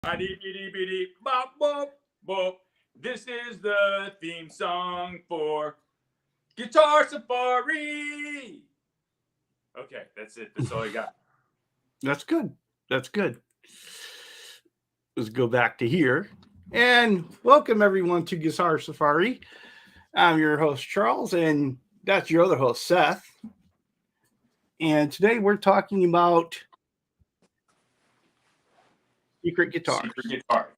Bop, bop, bop. This is the theme song for Guitar Safari. Okay, that's it. That's all I got. That's good. That's good. Let's go back to here. And welcome everyone to Guitar Safari. I'm your host, Charles, and that's your other host, Seth. And today we're talking about secret guitars. Secret guitar.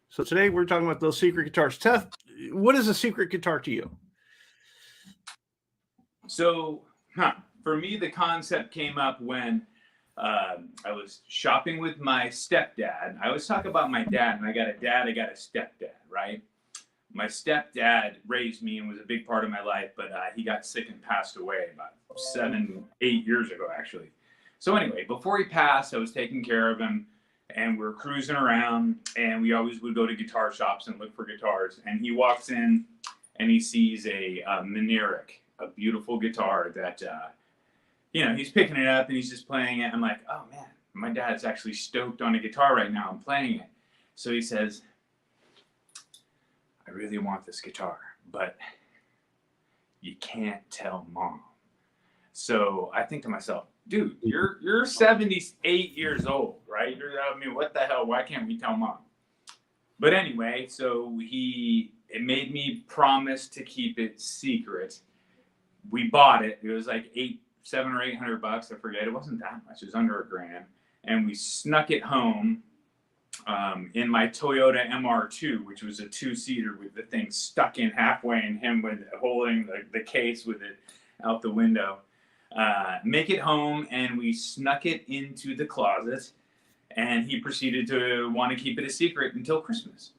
So today we're talking about those secret guitars. Seth, what is a secret guitar to you? So, for me, the concept came up when I was shopping with my stepdad. I always talk about my dad, and I got a dad, I got a stepdad, right? My stepdad raised me and was a big part of my life, but he got sick and passed away about 7-8 years ago, actually. So anyway, before he passed, I was taking care of him, and we're cruising around, and we always would go to guitar shops and look for guitars. And he walks in, and he sees a Mineric, a beautiful guitar that, he's picking it up, and he's just playing it. I'm like, oh, man, my dad's actually stoked on a guitar right now. I'm playing it. So he says, I really want this guitar, but you can't tell mom. So I think to myself, dude, you're 78 years old, right? What the hell? Why can't we tell mom? But anyway, so it made me promise to keep it secret. We bought it. It was like $700 or $800. I forget. It wasn't that much. It was under $1,000. And we snuck it home in my Toyota MR2, which was a 2-seater with the thing stuck in halfway and him with holding the case with it out the window. Make it home, and we snuck it into the closet, and he proceeded to want to keep it a secret until Christmas.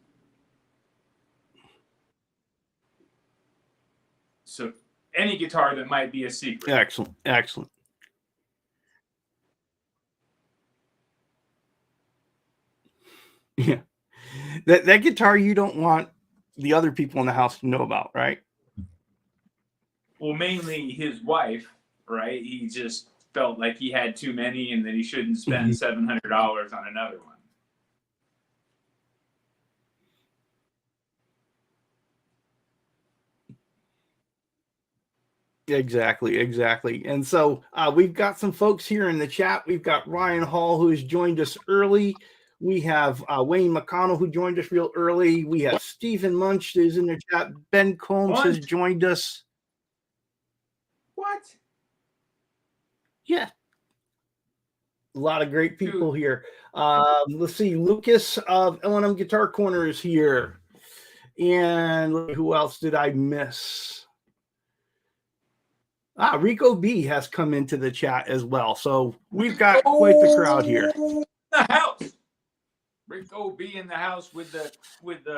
So any guitar that might be a secret. Excellent. Yeah. That guitar you don't want the other people in the house to know about, right? Well, mainly his wife, right? He just felt like he had too many and that he shouldn't spend $700 on another one. Exactly. And so we've got some folks here in the chat. We've got Ryan Hall, who has joined us early. We have Wayne McConnell, who joined us real early. We have Stephen Munch, who's in the chat. Ben Combs has joined us. What? Yeah. A lot of great people here. Let's see. Lucas of L&M Guitar Corner is here. And who else did I miss? Rico B has come into the chat as well. So we've got quite the crowd here. The house. Rico B in the house with the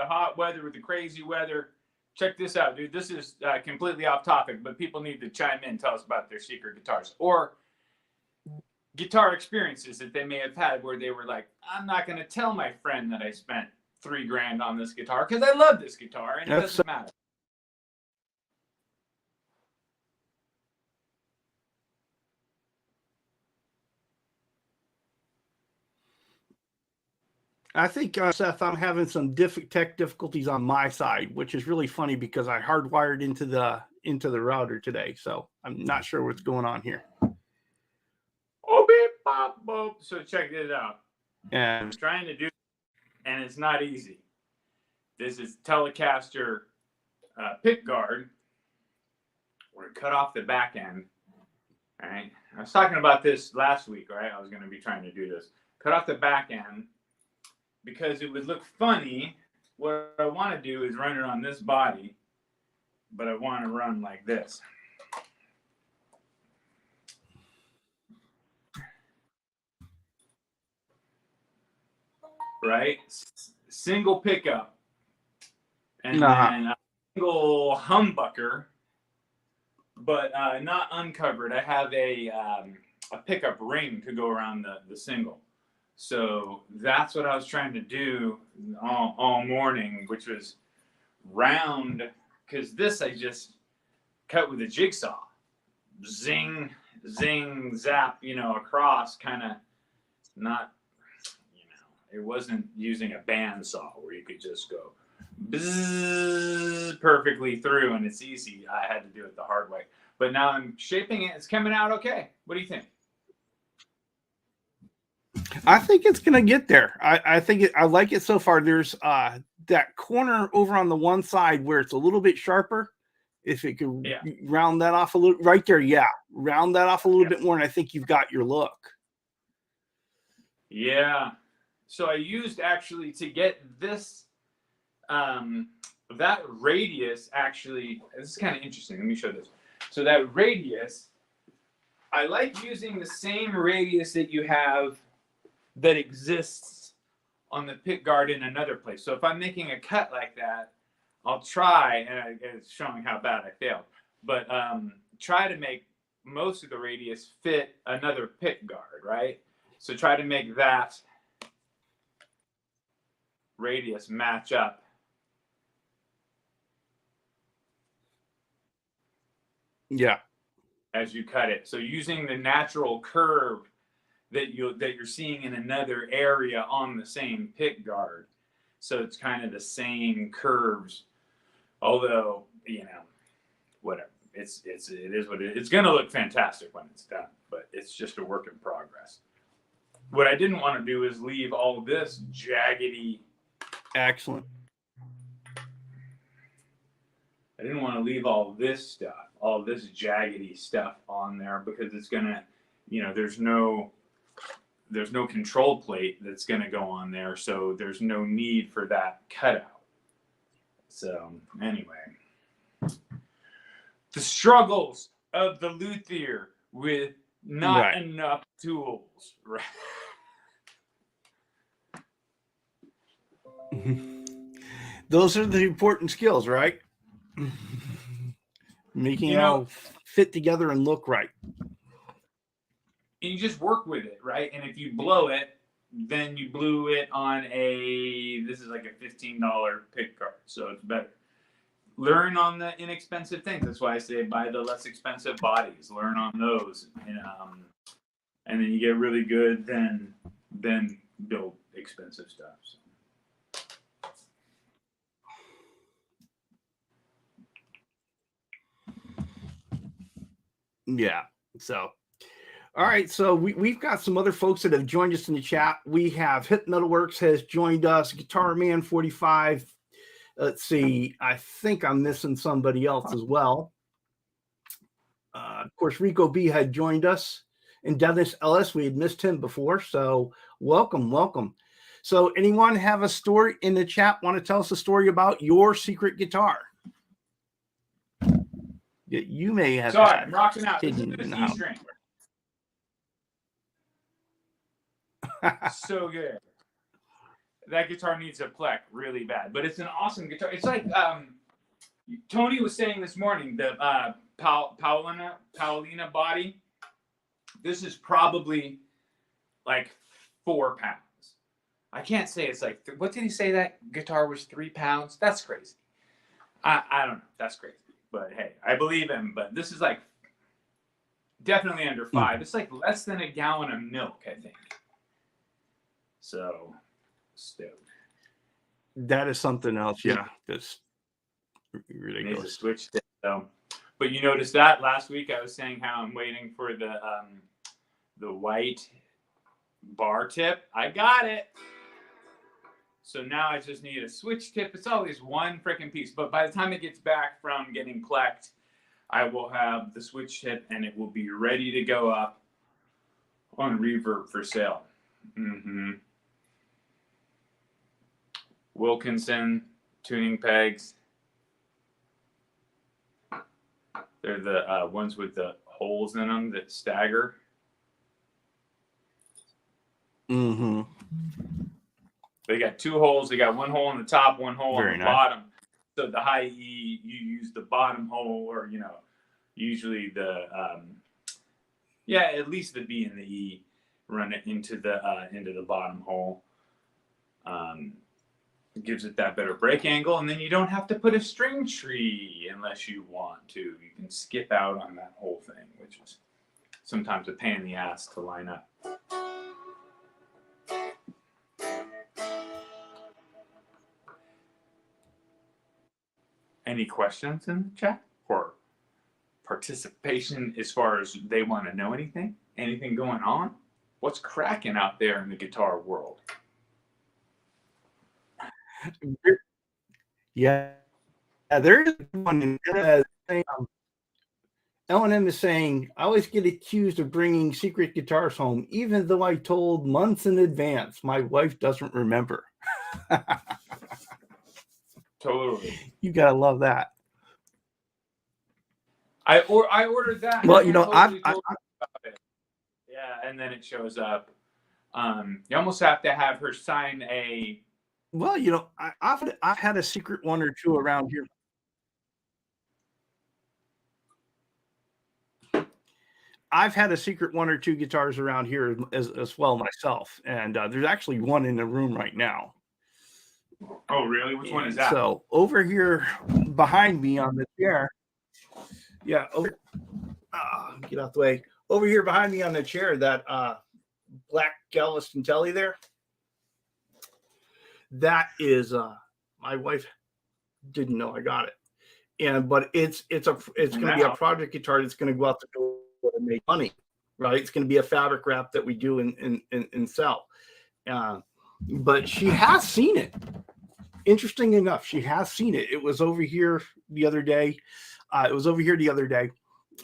hot weather, with the crazy weather. Check this out, dude. This is completely off topic, but people need to chime in and tell us about their secret guitars or guitar experiences that they may have had where they were like, I'm not going to tell my friend that I spent $3,000 on this guitar because I love this guitar and it doesn't matter. I think, Seth, I'm having some tech difficulties on my side, which is really funny because I hardwired into the router today. So I'm not sure what's going on here. Oh, beep, bop, boop. So check this out. And I'm trying to do, and it's not easy. This is Telecaster pick guard. We're going to cut off the back end. All right. I was talking about this last week, right? I was going to be trying to do this. Cut off the back end. Because it would look funny. What I want to do is run it on this body, but I want to run like this. Right? Single pickup. And then a single humbucker, but not uncovered. I have a pickup ring to go around the single. So that's what I was trying to do all morning, which was round, because this I just cut with a jigsaw. Zing, zing, zap, you know, across, kind of not, you know, it wasn't using a bandsaw where you could just go bzzz perfectly through and it's easy. I had to do it the hard way. But now I'm shaping it. It's coming out okay. What do you think? I think it's gonna get there. I think I like it so far. There's that corner over on the one side where it's a little bit sharper. If it could round that off a little right there, round that off a little bit more, and I think you've got your look. Yeah. So I used actually to get this that radius actually, this is kind of interesting. Let me show this. So that radius, I like using the same radius that you have that exists on the pick guard in another place. So if I'm making a cut like that, I'll try, and it's showing how bad I failed, but try to make most of the radius fit another pick guard, right? So try to make that radius match up. Yeah. As you cut it. So using the natural curve that you're seeing in another area on the same pick guard. So it's kind of the same curves, although, you know, whatever. It is what it is. It's going to look fantastic when it's done, but it's just a work in progress. What I didn't want to do is leave all this jaggedy. Excellent. I didn't want to leave all this stuff, all this jaggedy stuff on there because it's going to, you know, there's no control plate that's going to go on there. So there's no need for that cutout. So anyway, the struggles of the luthier with not enough tools, right? Those are the important skills, right? Making it all fit together and look right. And you just work with it, right? And if you blow it, then you blew it on this is like a $15 pick guard, so it's better. Learn on the inexpensive things. That's why I say buy the less expensive bodies. Learn on those, and then you get really good. Then build expensive stuff. So. Yeah. So, all right. So we've got some other folks that have joined us in the chat. We have Hit Metalworks has joined us. Guitar Man 45. Let's see. I think I'm missing somebody else as well. Of course, Rico B had joined us, and Dennis Ellis. We had missed him before. So welcome. So anyone have a story in the chat? Want to tell us a story about your secret guitar? You may have. Sorry, I'm rocking out. This is the Teespring. So good. That guitar needs a plec really bad, but it's an awesome guitar. It's like Tony was saying this morning, the Paulina body. This is probably like 4 pounds. I can't say it's like, what did he say that guitar was 3 pounds? That's crazy. I don't know. That's crazy. But hey, I believe him. But this is like definitely under 5. It's like less than a gallon of milk, I think. So, stoked. That is something else. Yeah, that's ridiculous. Needs a switch tip, though. But you noticed that last week I was saying how I'm waiting for the white bar tip. I got it. So now I just need a switch tip. It's always one freaking piece. But by the time it gets back from getting plecked, I will have the switch tip and it will be ready to go up on Reverb for sale. Wilkinson tuning pegs. They're the ones with the holes in them that stagger. They got 2 holes. They got 1 hole on the top, 1 hole on the bottom. So the high E, you use the bottom hole, or usually the at least the B and the E, run it into the bottom hole. It gives it that better break angle, and then you don't have to put a string tree unless you want to. You can skip out on that whole thing, which is sometimes a pain in the ass to line up. Any questions in the chat or participation as far as they want to know anything? Anything going on? What's cracking out there in the guitar world? Yeah, there is one in L&M is saying, I always get accused of bringing secret guitars home, even though I told months in advance. My wife doesn't remember. Totally. You gotta love that. I ordered that. Well, you know, totally told you about it. Yeah, and then it shows up. You almost have to have her sign a. Well, you know, I've had a secret one or two around here. I've had a secret one or two guitars around here as well myself, and there's actually one in the room right now. Oh, really? Which one is that? So over here behind me on the chair, yeah, get out the way. Over here behind me on the chair, that black Galveston Telly there, that is my wife didn't know I got it, but it's going to be a project guitar that's going to go out the door and make money, right? It's going to be a fabric wrap that we do and sell. But she has seen it. Interesting enough, she has seen it. It was over here the other day.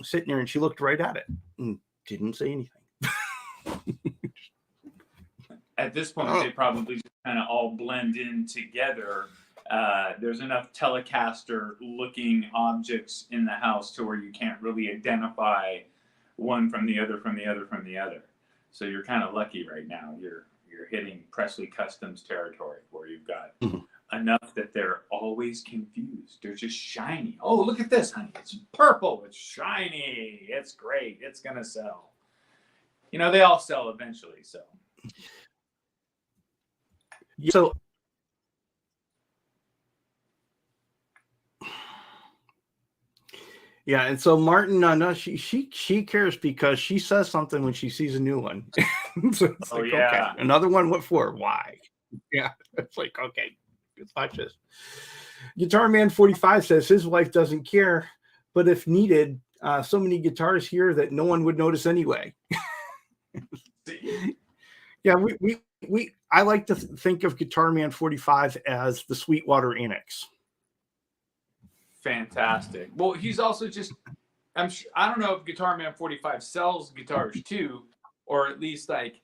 Sitting there, and she looked right at it and didn't say anything. At this point, they probably just kind of all blend in together. There's enough Telecaster looking objects in the house to where you can't really identify one from the other. So you're kind of lucky right now. You're hitting Pressley Customs territory where you've got enough that they're always confused. They're just shiny. Oh, look at this, honey. It's purple. It's shiny. It's great. It's going to sell. You know, they all sell eventually, so. So yeah, and so Martin, no, she cares because she says something when she sees a new one. So it's like, okay, another one. What for? Why? Yeah, it's like, okay, let's watch this. Guitar Man 45 says his wife doesn't care, but if needed, so many guitars here that no one would notice anyway. Yeah, I like to think of Guitar Man 45 as the Sweetwater Annex. Fantastic. Well, he's also just, I don't know if Guitar Man 45 sells guitars too, or at least like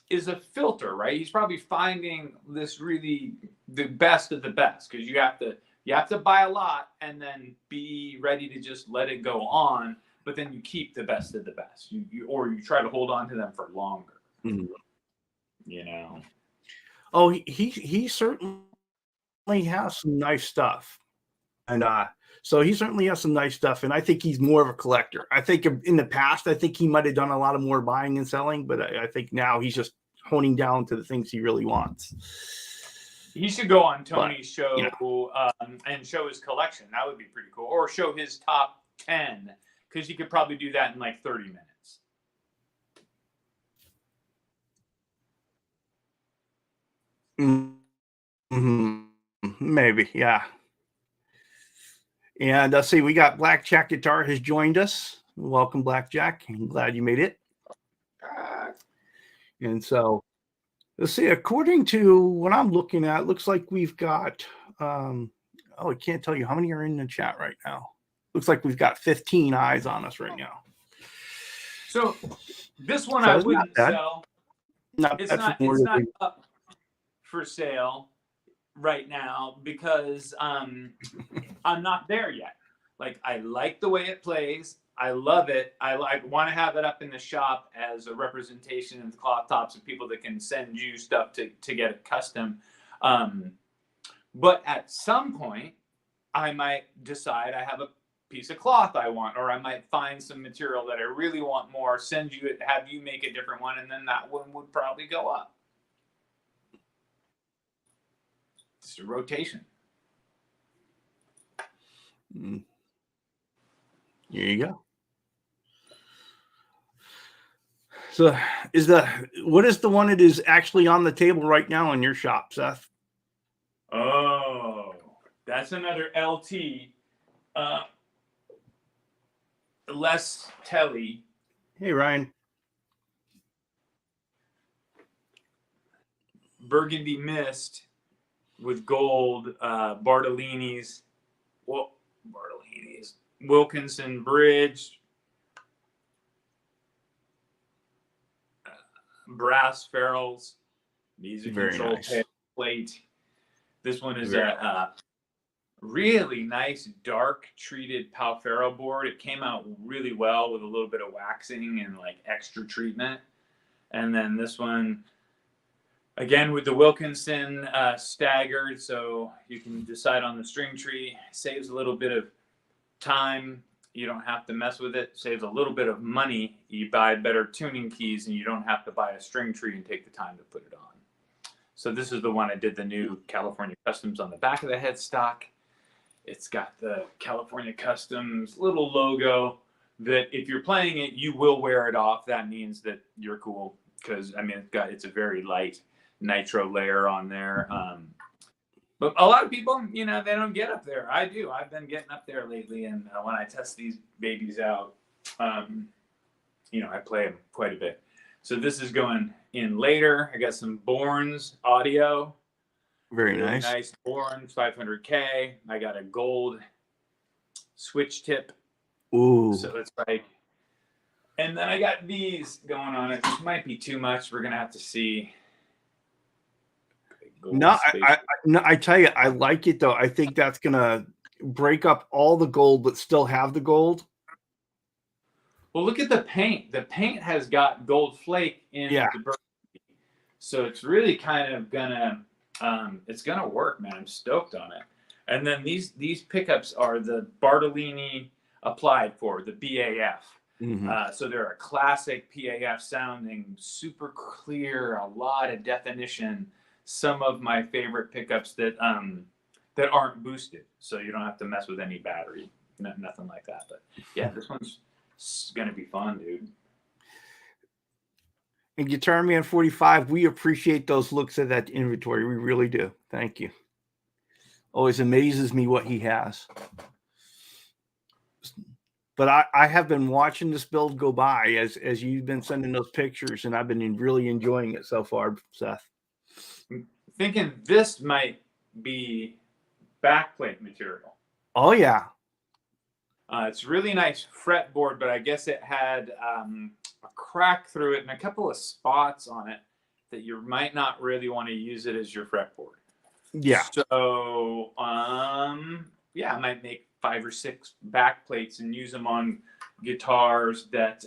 is a filter, right? He's probably finding this really the best of the best, because you have to buy a lot and then be ready to just let it go on, but then you keep the best of the best. You try to hold on to them for longer. Mm-hmm. You know. Oh, he certainly has some nice stuff. And so he certainly has some nice stuff, and I think he's more of a collector. I think in the past, I think he might have done a lot of more buying and selling, but I think now he's just honing down to the things he really wants. He should go on Tony's show and show his collection. That would be pretty cool. Or show his top 10, because you could probably do that in like 30 minutes. Mm-hmm. Maybe, yeah. And let's see, we got Blackjack Guitar has joined us. Welcome, Blackjack. I'm glad you made it. And so, let's see, according to what I'm looking at, looks like we've got, I can't tell you how many are in the chat right now. Looks like we've got 15 eyes on us right now. So, this one I wouldn't sell. It's not up for sale right now because I'm not there yet. Like, I like the way it plays. I love it. I want to have it up in the shop as a representation of the cloth tops of people that can send you stuff to get it custom. But at some point, I might decide I have a piece of cloth I want, or I might find some material that I really want more, send you it, have you make a different one, and then that one would probably go up. It's a rotation. There you go. So what is the one that is actually on the table right now in your shop, Seth? Oh, that's another LT. Less telly. Hey, Ryan. Burgundy mist with gold, Bartolini's, Wilkinson bridge, brass ferrules, music Very control nice. plate. This one is Very a really nice dark treated Palfero board. It came out really well with a little bit of waxing and like extra treatment. And then this one, again with the Wilkinson staggered, so you can decide on the string tree. Saves a little bit of time. You don't have to mess with it. Saves a little bit of money. You buy better tuning keys and you don't have to buy a string tree and take the time to put it on. So this is the one I did the new California Customs on the back of the headstock. It's got the California Customs little logo that if you're playing it, you will wear it off. That means that you're cool because, I mean, it's a very light nitro layer on there. But a lot of people, you know, they don't get up there. I do. I've been getting up there lately. And when I test these babies out, you know, I play them quite a bit. So this is going in later. I got some Bourne's audio. Very really nice. Nice Bourne's 500K. I got a gold switch tip. Ooh. So it's like, and then I got these going on it. This might be too much. We're going to have to see. No, I tell you, I like it though. I think that's going to break up all the gold, but still have the gold. Well, look at the paint. The paint has got gold flake in the burgundy. So it's really kind of gonna, it's gonna work, man. I'm stoked on it. And then these pickups are the Bartolini applied for, the BAF. Mm-hmm. So they're a classic PAF sounding, super clear, a lot of definition. Some of my favorite pickups that aren't boosted, so you don't have to mess with any battery, nothing like that. But yeah, this one's gonna be fun, dude. And Guitar Man 45, we appreciate those looks at that inventory. We really do. Thank you. Always amazes me what he has. But I have been watching this build go by as you've been sending those pictures, and I've been really enjoying it so far, Seth. I'm thinking this might be backplate material. Oh, yeah. It's really nice fretboard, but I guess it had a crack through it and a couple of spots on it that you might not really want to use it as your fretboard. Yeah. So, yeah, I might make 5 or 6 backplates and use them on guitars that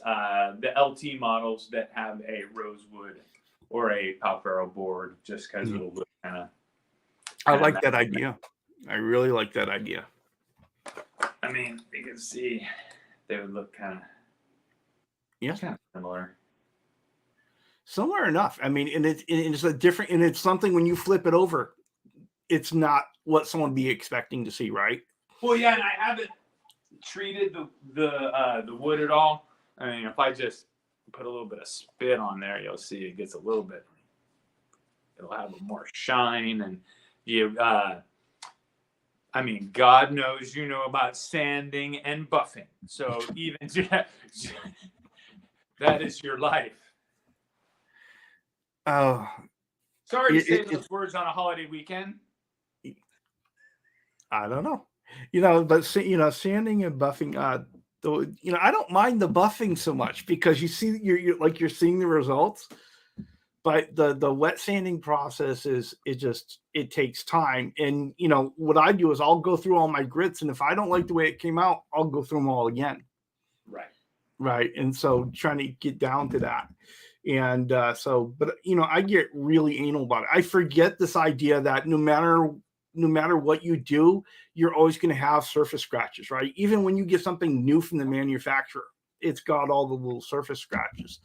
the LT models that have a rosewood or a Palfero board, just because it'll look kind of. I like that idea. I really like that idea. I mean, you can see they would look kind of similar. Similar enough. I mean, and it's a different, and it's something when you flip it over, it's not what someone would be expecting to see, right? Well, yeah, and I haven't treated the wood at all. I mean, if I just put a little bit of spit on there, you'll see it gets a little bit. It'll have a more shine, and you. I mean, God knows you know about sanding and buffing. So even that is your life. Oh, sorry to say those words on a holiday weekend. I don't know, but sanding and buffing. I don't mind the buffing so much because you see, you're seeing the results. But the wet sanding process it takes time. And, what I do is I'll go through all my grits. And if I don't like the way it came out, I'll go through them all again. Right. And so trying to get down to that. And but I get really anal about it. I forget this idea that no matter what you do, you're always going to have surface scratches, right? Even when you get something new from the manufacturer, it's got all the little surface scratches.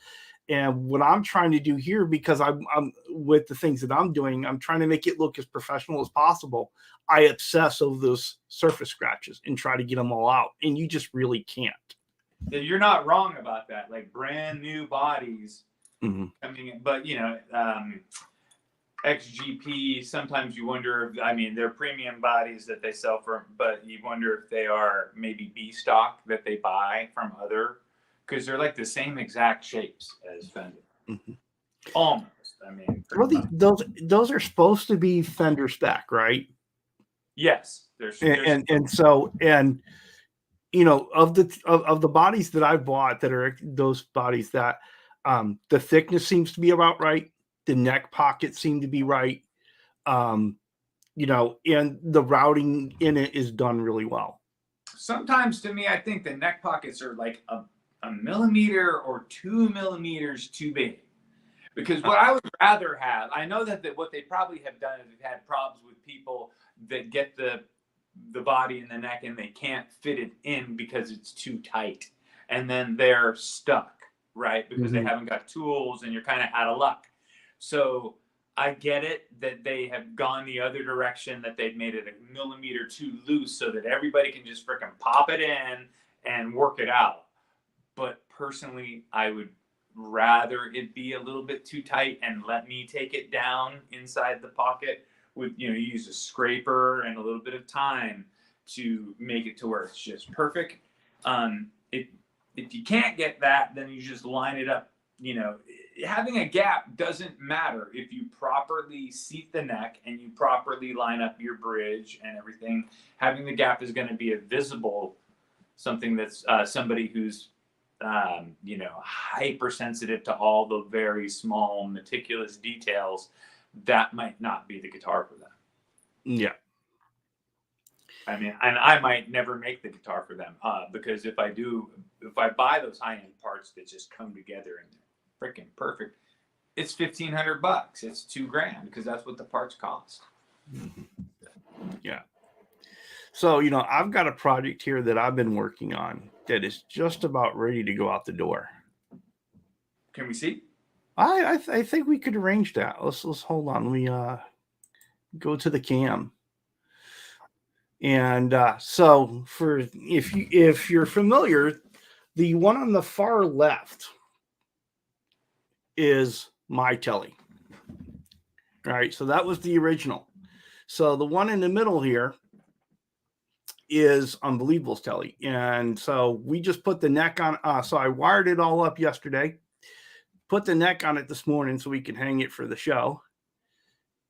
And what I'm trying to do here, because I'm with the things that I'm doing, I'm trying to make it look as professional as possible. I obsess over those surface scratches and try to get them all out. And you just really can't. You're not wrong about that. Like brand new bodies, Mm-hmm. I mean, but XGP, sometimes you wonder, I mean, they're premium bodies that they sell for, but you wonder if they are maybe B stock that they buy from other, because they're like the same exact shapes as Fender. Mm-hmm. Almost. I mean, Well, those are supposed to be Fender spec, right? yes. And so of the bodies that I bought that are those bodies that the thickness seems to be about right. The neck pockets seem to be right. And the routing in it is done really well. Sometimes to me, I think the neck pockets are like a millimeter or 2 millimeters too big. Because what I would rather have, I know that what they probably have done is they've had problems with people that get the body and the neck and they can't fit it in because it's too tight. And then they're stuck, right? Because they haven't got tools and you're kind of out of luck. So I get it that they have gone the other direction, that they've made it a millimeter too loose so that everybody can just freaking pop it in and work it out. But personally, I would rather it be a little bit too tight and let me take it down inside the pocket with, use a scraper and a little bit of time to make it to where it's just perfect. If you can't get that, then you just line it up. Having a gap doesn't matter if you properly seat the neck and you properly line up your bridge and everything. Having the gap is going to be a visible something that's somebody who's hypersensitive to all the very small, meticulous details. That might not be the guitar for them. Yeah. I mean, and I might never make the guitar for them because if I buy those high-end parts that just come together and they're freaking perfect, it's $1,500. It's $2,000 because that's what the parts cost. Yeah. So, I've got a project here that I've been working on that is just about ready to go out the door. Can we see? I think we could arrange that. Let's hold on. Let me go to the cam. And so if you're familiar, the one on the far left is my Telly. All right, so that was the original. So the one in the middle here is Unbelievable's Telly. And so we just put the neck on. So I wired it all up yesterday, put the neck on it this morning so we can hang it for the show.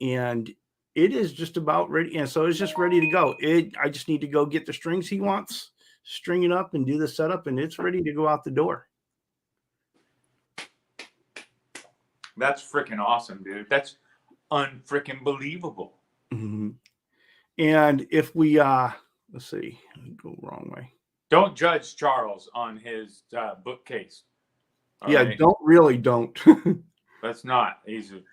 And it is just about ready. And so it's just ready to go. I just need to go get the strings he wants, string it up and do the setup, and it's ready to go out the door. That's freaking awesome, dude. That's unfreaking believable. Mm-hmm. And if we, let's see, go wrong way. Don't judge Charles on his bookcase. Yeah, right? Don't. That's not easy.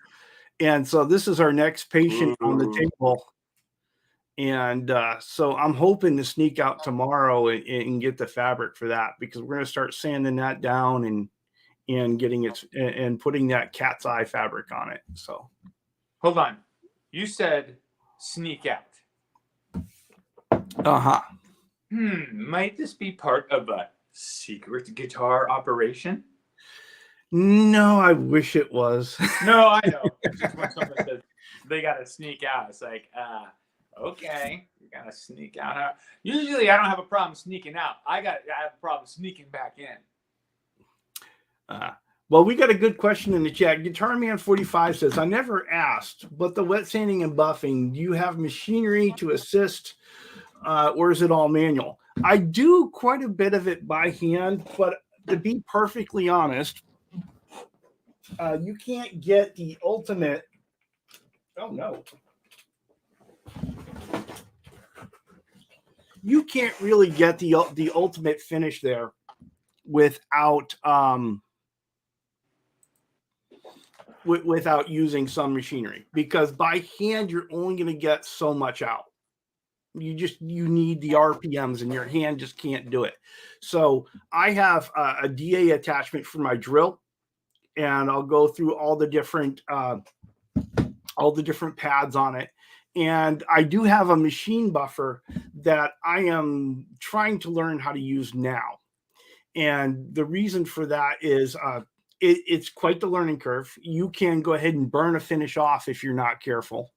And so this is our next patient on the table. And so I'm hoping to sneak out tomorrow and get the fabric for that, because we're going to start sanding that down and getting it and putting that cat's eye fabric on it. So hold on. You said sneak out. Uh-huh. Might this be part of a secret guitar operation? No, I wish it was. No, I know. It's just when someone says they got to sneak out, it's like, okay, you got to sneak out. Usually I don't have a problem sneaking out. I have a problem sneaking back in. Well, we got a good question in the chat. Guitar Man 45 says, I never asked, but the wet sanding and buffing, do you have machinery to assist, or is it all manual? I do quite a bit of it by hand, but to be perfectly honest, you can't get the ultimate. Oh, no. You can't really get the ultimate finish there without without using some machinery, because by hand you're only going to get so much out. You need the RPMs, and your hand just can't do it. So I have a DA attachment for my drill, and I'll go through all the different pads on it. And I do have a machine buffer that I am trying to learn how to use now. And the reason for that is it's quite the learning curve. You can go ahead and burn a finish off if you're not careful,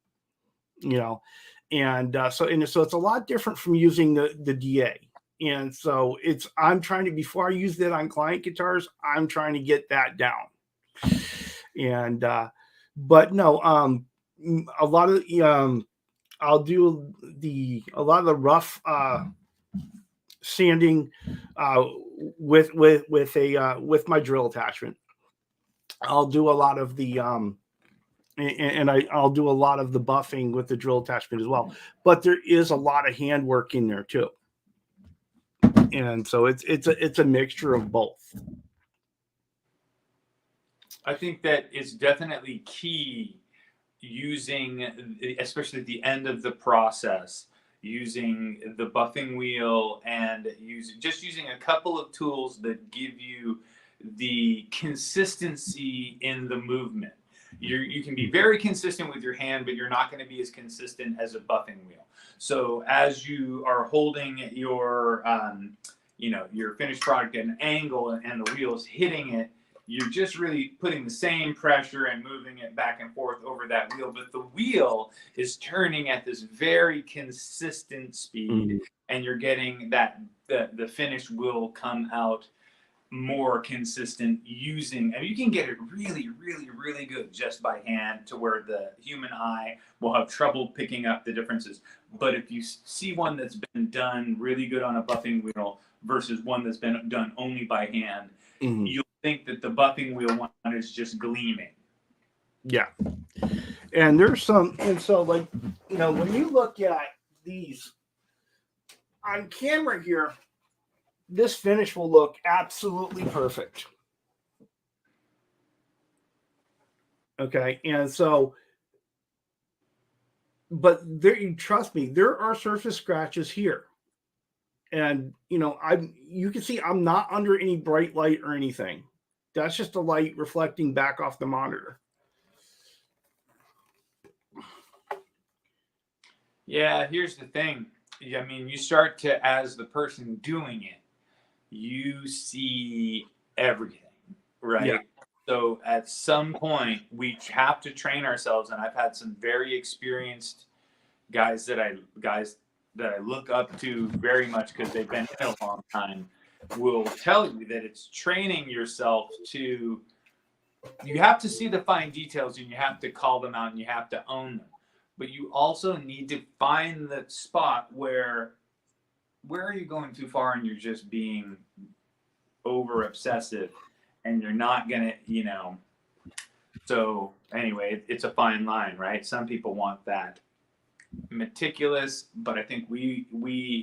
and so it's a lot different from using the DA. And so I'm trying to, before I use that on client guitars, I'm trying to get that down. And but no, a lot of I'll do a lot of the rough sanding with my drill attachment. I'll do a lot of the I'll do a lot of the buffing with the drill attachment as well. But there is a lot of handwork in there too, and so it's a mixture of both. I think that it's definitely key using, especially at the end of the process, using the buffing wheel and using a couple of tools that give you the consistency in the movement. You can be very consistent with your hand, but you're not going to be as consistent as a buffing wheel. So as you are holding your your finished product at an angle and the wheel is hitting it, you're just really putting the same pressure and moving it back and forth over that wheel, but the wheel is turning at this very consistent speed, and you're getting that the finish will come out more consistent using, and you can get it really, really, really good just by hand, to where the human eye will have trouble picking up the differences. But if you see one that's been done really good on a buffing wheel versus one that's been done only by hand, you'll think that the buffing wheel one is just gleaming. Yeah. And there's some, and so like, when you look at these on camera here, this finish will look absolutely perfect. Okay. And so, but there, trust me, there are surface scratches here. And, you can see I'm not under any bright light or anything. That's just a light reflecting back off the monitor. Yeah, here's the thing. I mean, you start to, as the person doing it, you see everything, right? Yeah. So at some point, we have to train ourselves. And I've had some very experienced guys that I look up to very much, because they've been in a long time, will tell you that it's training yourself to, you have to see the fine details and you have to call them out and you have to own them. But you also need to find the spot where are you going too far and you're just being over obsessive and you're not gonna, so anyway, it's a fine line, right? Some people want that meticulous, but I think we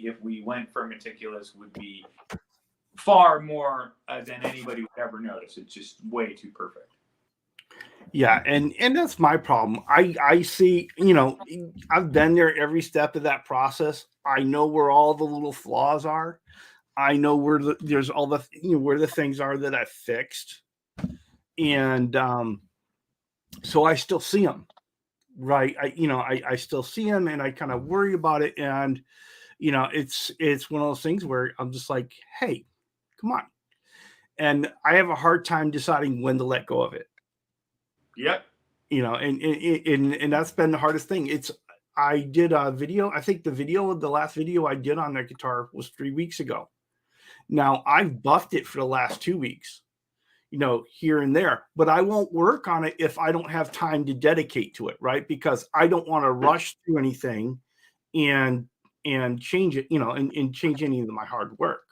if we went for meticulous, would be far more than anybody would ever notice. It's just way too perfect. Yeah, and that's my problem. I see, I've been there every step of that process. I know where all the little flaws are. I know where there's all the where the things are that I fixed, and so I still see them. Right, I still see them, and I kind of worry about it, and it's one of those things where I'm just like, hey, come on, and I have a hard time deciding when to let go of it. Yep. And that's been the hardest thing. I did a video. I think the last video I did on that guitar was 3 weeks ago. Now I've buffed it for the last 2 weeks, here and there, but I won't work on it if I don't have time to dedicate to it, right? Because I don't want to rush through anything and change it, and change any of my hard work.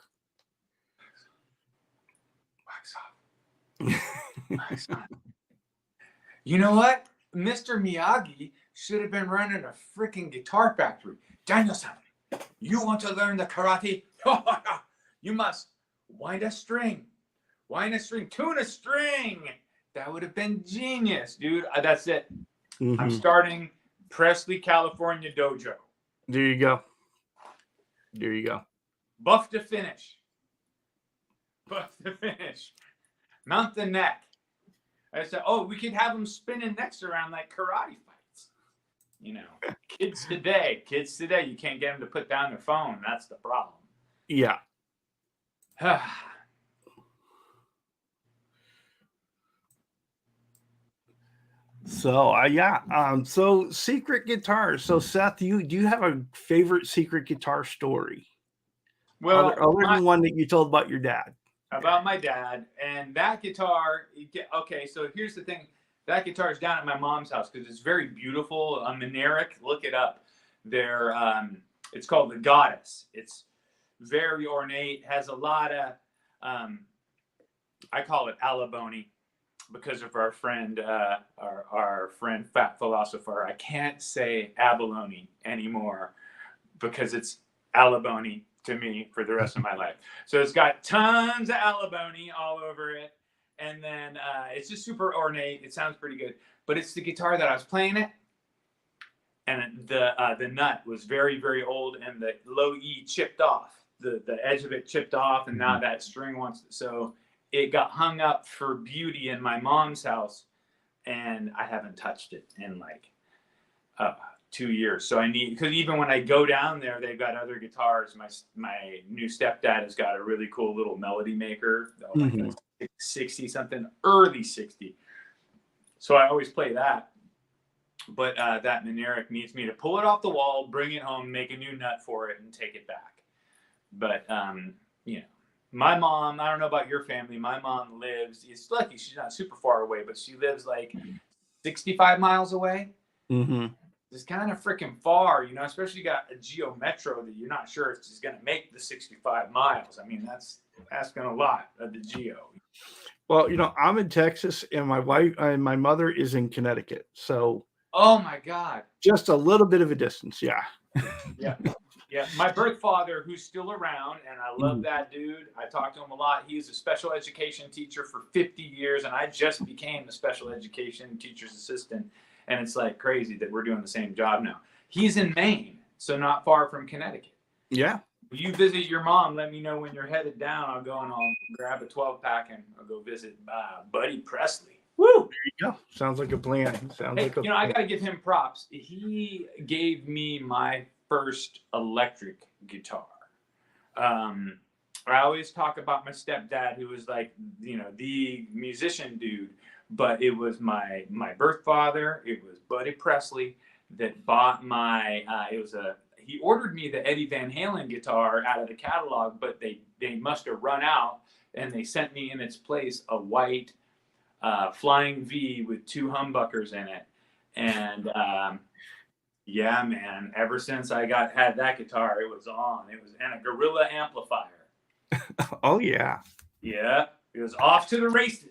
Wax off. You know what? Mr. Miyagi should have been running a freaking guitar factory. Daniel-san, you want to learn the karate? You must wind a string, tune a string. That would have been genius, dude. That's it. I'm starting Pressley, California dojo. There you go. Buff to finish. Mount the neck. I said, we could have them spinning necks around like karate fights. Kids today, you can't get them to put down their phone. That's the problem. Yeah. So yeah. So secret guitars. So Seth, do you have a favorite secret guitar story? Well, Other than one that you told about your dad. about my dad and that guitar. Okay, so here's the thing. That guitar is down at my mom's house because it's very beautiful. A Mineric, look it up. It's called the Goddess. It's very ornate. Has a lot of, I call it alimony because of our friend, our friend Fat Philosopher. I can't say abalone anymore because it's alimony to me for the rest of my life. So it's got tons of alimony all over it. And then it's just super ornate. It sounds pretty good. But it's the guitar that I was playing it. And the nut was very, very old. And the low E chipped off. The edge of it chipped off. And now that string wants to. So it got hung up for beauty in my mom's house. And I haven't touched it in like 2 years. So I need, because even when I go down there, they've got other guitars. My new stepdad has got a really cool little melody maker, like 60 something, early 60. So I always play that. But that Mineric needs me to pull it off the wall, bring it home, make a new nut for it, and take it back. But you know, my mom, I don't know about your family, my mom lives, it's lucky she's not super far away, but she lives like 65 miles away. It's kind of freaking far, you know, especially you got a Geo Metro that you're not sure if it's going to make the 65 miles. I mean, that's asking a lot of the Geo. Well, you know, I'm in Texas and my wife and my mother is in Connecticut. So, oh my God. Just a little bit of a distance. Yeah. Yeah. Yeah. My birth father, who's still around, and I love that dude. I talk to him a lot. He's a special education teacher for 50 years, and I just became a special education teacher's assistant. And it's like crazy that we're doing the same job now. He's in Maine, so not far from Connecticut. Yeah. When you visit your mom, let me know when you're headed down. I'll go and I'll grab a 12-pack and I'll go visit Buddy Pressley. Woo! There you go. Sounds like a plan. You know, I got to give him props. He gave me my first electric guitar. I always talk about my stepdad, who was like, you know, the musician dude. But it was my birth father. It was Buddy Pressley that bought my. He ordered me the Eddie Van Halen guitar out of the catalog, but they must have run out, and they sent me in its place a white Flying V with 2 humbuckers in it. And yeah, man. Ever since I had that guitar, it was on. It was and a Gorilla amplifier. Oh yeah. Yeah, it was off to the races.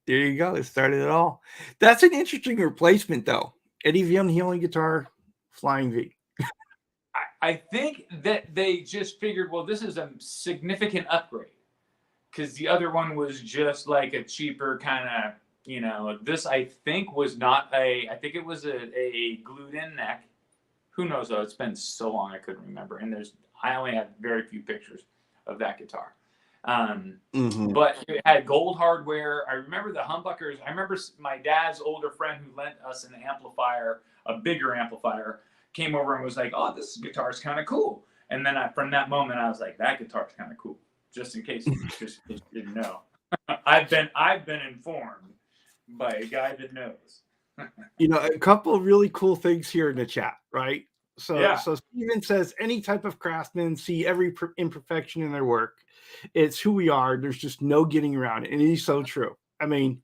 There you go. It started it all. That's an interesting replacement, though. Eddie Van Halen guitar, Flying V. I think that they just figured, well, this is a significant upgrade because the other one was just like a cheaper kind of, you know, this I think was not I think it was a glued in neck. Who knows though? It's been so long I couldn't remember. And I only have very few pictures of that guitar. But it had gold hardware. I remember the humbuckers. I remember my dad's older friend who lent us an amplifier, a bigger amplifier, came over and was like, "Oh, this guitar is kind of cool." And then from that moment, I was like, "That guitar is kind of cool." Just in case you just didn't know, I've been informed by a guy that knows. You know, a couple of really cool things here in the chat, right? So, Yeah. So Steven says, any type of craftsman see every imperfection in their work. It's who we are. There's just no getting around it. And he's so true. I mean,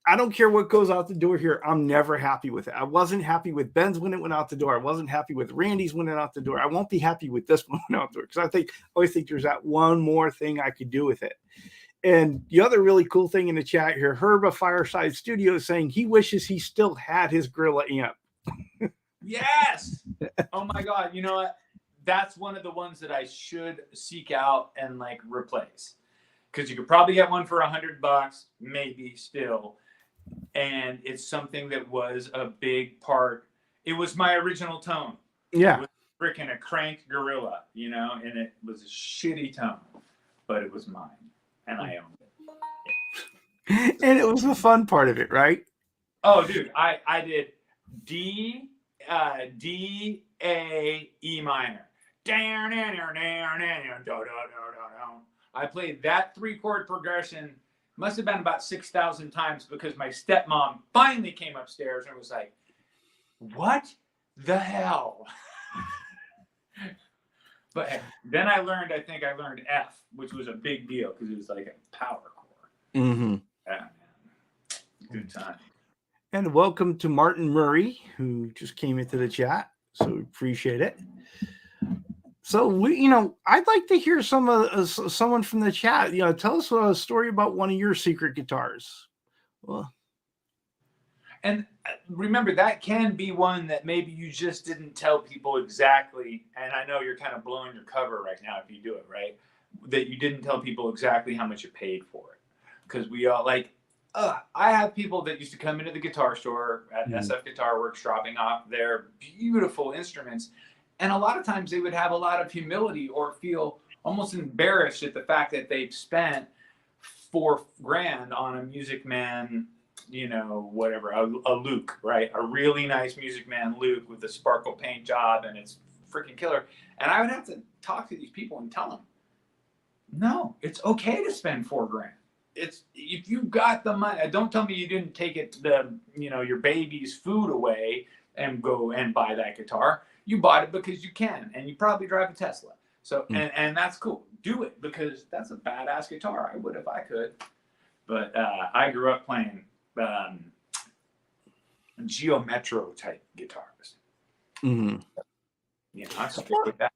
I don't care what goes out the door here. I'm never happy with it. I wasn't happy with Ben's when it went out the door. I wasn't happy with Randy's when it went out the door. I won't be happy with this one out the door because I always think there's that one more thing I could do with it. And the other really cool thing in the chat here, Herb of Fireside Studio is saying he wishes he still had his Gorilla amp. Yes. Oh my God. You know what? That's one of the ones that I should seek out and like replace. Because you could probably get one for $100, maybe still. And it's something that was a big part. It was my original tone. Yeah. It was freaking a crank Gorilla, you know, and it was a shitty tone, but it was mine. And I owned it. And it was the fun part of it, right? Oh, dude, I did D, A, E minor. I played that 3-chord progression Must have been about 6,000 times because my stepmom finally came upstairs and was like, "What the hell?" But then I think I learned F, which was a big deal because it was like a power chord. Mm-hmm. Yeah, man. Good time. And welcome to Martin Murray, who just came into the chat. So we appreciate it. So I'd like to hear someone from the chat. Tell us a story about one of your secret guitars. Well, and remember, that can be one that maybe you just didn't tell people exactly. And I know you're kind of blowing your cover right now if you do it right. That you didn't tell people exactly how much you paid for it, because we all I have people that used to come into the guitar store at SF Guitar Works dropping off their beautiful instruments. And a lot of times they would have a lot of humility or feel almost embarrassed at the fact that they've spent $4,000 on a Music Man, whatever, a Luke, right? A really nice Music Man Luke with a sparkle paint job, and it's freaking killer. And I would have to talk to these people and tell them, no, it's okay to spend $4,000. It's if you got the money. Don't tell me you didn't take your baby's food away and go and buy that guitar. You bought it because you can, and you probably drive a Tesla. So and that's cool. Do it because that's a badass guitar. I would if I could. But I grew up playing Geo Metro type guitars. Mm-hmm. I support that.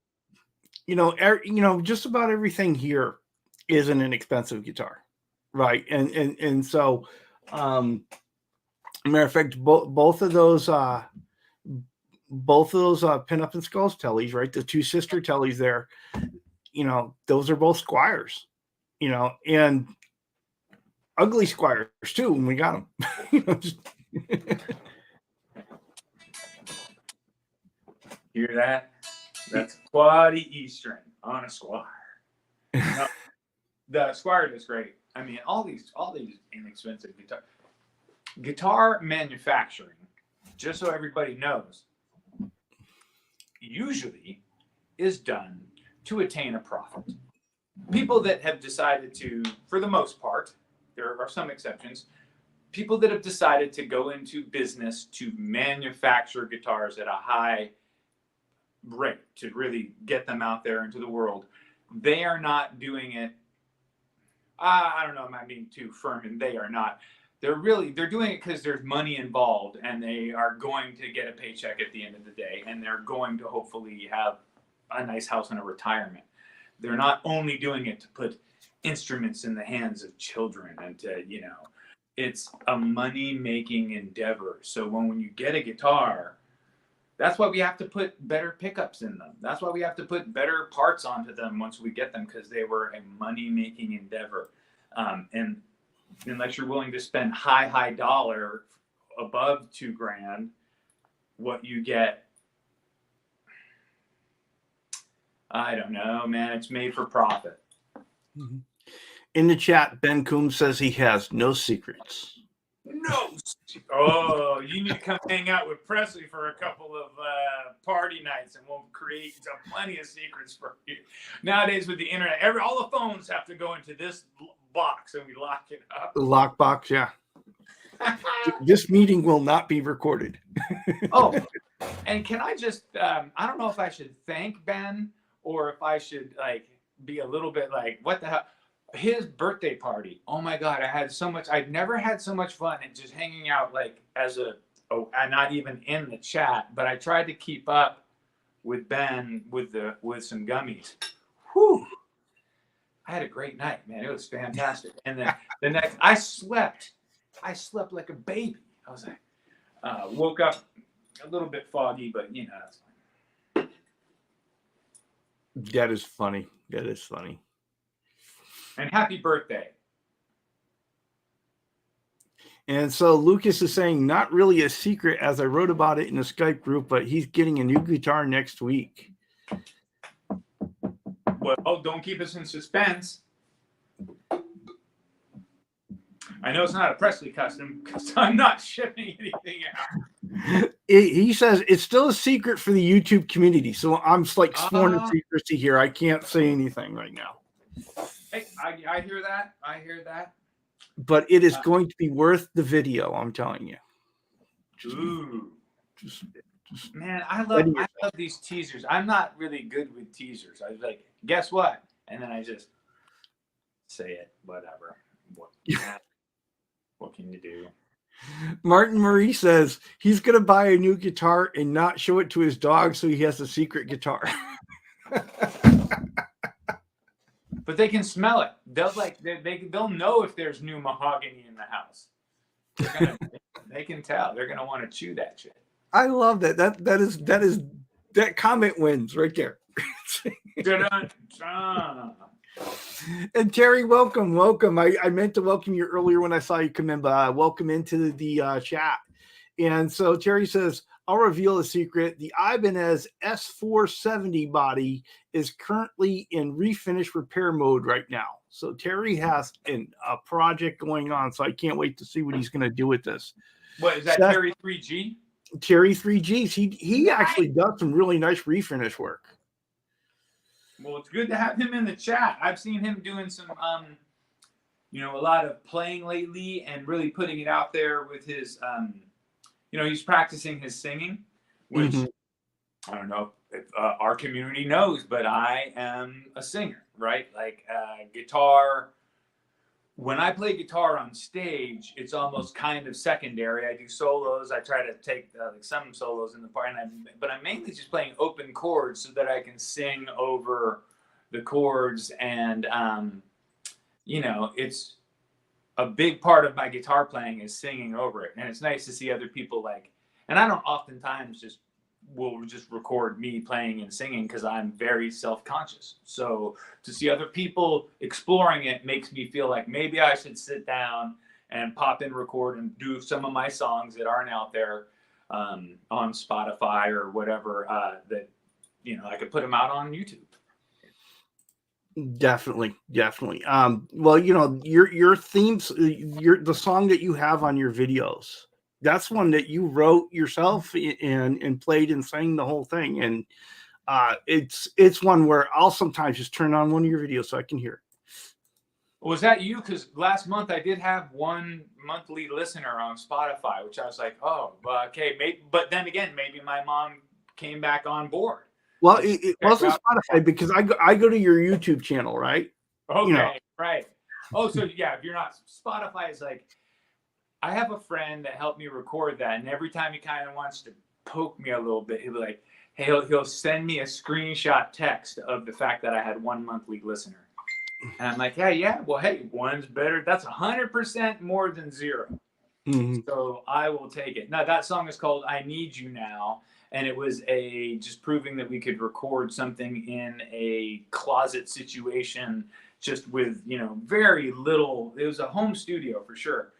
Just about everything here is an inexpensive guitar, right? And so, matter of fact, both of those Pinup and Skulls tellies, right? The two sister tellies there, those are both Squires, and ugly Squires too when we got them. Hear that? That's quality E string on a Squire. The Squire is great. I mean, all these inexpensive guitar manufacturing, just so everybody knows, usually is done to attain a profit. People that have decided to, for the most part, there are some exceptions, people that have decided to go into business to manufacture guitars at a high rate to really get them out there into the world, they are not doing it. I don't know, am I being too firm? And they are not. They're doing it because there's money involved, and they are going to get a paycheck at the end of the day, and they're going to hopefully have a nice house and a retirement. They're not only doing it to put instruments in the hands of children and to, it's a money-making endeavor. So when you get a guitar, that's why we have to put better pickups in them. That's why we have to put better parts onto them once we get them, because they were a money-making endeavor. And unless you're willing to spend high dollar above $2,000, what you get, I don't know, man. It's made for profit. Mm-hmm. In the chat, Ben Coombs says he has no secrets. No. Oh, you need to come hang out with Pressley for a couple of party nights, and we'll create plenty of secrets for you. Nowadays with the internet, all the phones have to go into this box, and we lock it up. The lockbox, yeah. This meeting will not be recorded. Oh, and can I just, I don't know if I should thank Ben or if I should be a little bit what the hell? His birthday party. Oh my God, I'd never had so much fun and just hanging out and not even in the chat, but I tried to keep up with Ben with some gummies. Whew. I had a great night, man. It was fantastic. And then the next, I slept like a baby. I was woke up a little bit foggy, but that's fine. That is funny. That is funny. And happy birthday. And so Lucas is saying, not really a secret as I wrote about it in the Skype group, but he's getting a new guitar next week. Well, don't keep us in suspense. I know it's not a Pressley custom because I'm not shipping anything out. He says it's still a secret for the YouTube community. So I'm sworn to secrecy here. I can't say anything right now. Hey, I hear that. I hear that. but it is going to be worth the video. I'm telling you. Ooh. Just Man, I love these teasers. I'm not really good with teasers. I was like, guess what? And then I just say it, whatever. What can you do? Martin Marie says he's going to buy a new guitar and not show it to his dog so he has a secret guitar. But they can smell it. They'll know if there's new mahogany in the house. They can tell. They're gonna want to chew that shit. I love that. That comment wins right there. And Terry, welcome. I meant to welcome you earlier when I saw you come in, but welcome into the chat. And so Terry says, I'll reveal a secret. The Ibanez S470 body is currently in refinish repair mode right now. So Terry has a project going on, so I can't wait to see what he's going to do with this. What is that, Seth, Terry 3G? Terry 3Gs. He actually does some really nice refinish work. Well, it's good to have him in the chat. I've seen him doing some, a lot of playing lately and really putting it out there with his, he's practicing his singing, which I don't know if our community knows, but I am a singer, right? Like guitar. When I play guitar on stage, it's almost kind of secondary. I do solos. I try to take some solos in the part, but I'm mainly just playing open chords so that I can sing over the chords. And, it's a big part of my guitar playing is singing over it. And it's nice to see other people and I don't oftentimes will just record me playing and singing because I'm very self-conscious. So to see other people exploring it makes me feel like maybe I should sit down and pop in, record, and do some of my songs that aren't out there on Spotify or whatever that, I could put them out on YouTube. Definitely. Well, your themes, the song that you have on your videos, that's one that you wrote yourself and played and sang the whole thing. And it's one where I'll sometimes just turn on one of your videos so I can hear. Was that you? Because last month I did have one monthly listener on Spotify, which I was like, oh, okay. Maybe, but then again, maybe my mom came back on board. Well, it wasn't Spotify because I go to your YouTube channel, right? Okay, right. Oh, so yeah, if you're not, Spotify is like, I have a friend that helped me record that, and every time he kind of wants to poke me a little bit, he'll be like, hey, he'll send me a screenshot text of the fact that I had one monthly listener. And I'm like, yeah, well, hey, one's better. That's 100% more than zero. Mm-hmm. So I will take it. Now, that song is called I Need You Now, and it was just proving that we could record something in a closet situation just with, very little. It was a home studio for sure.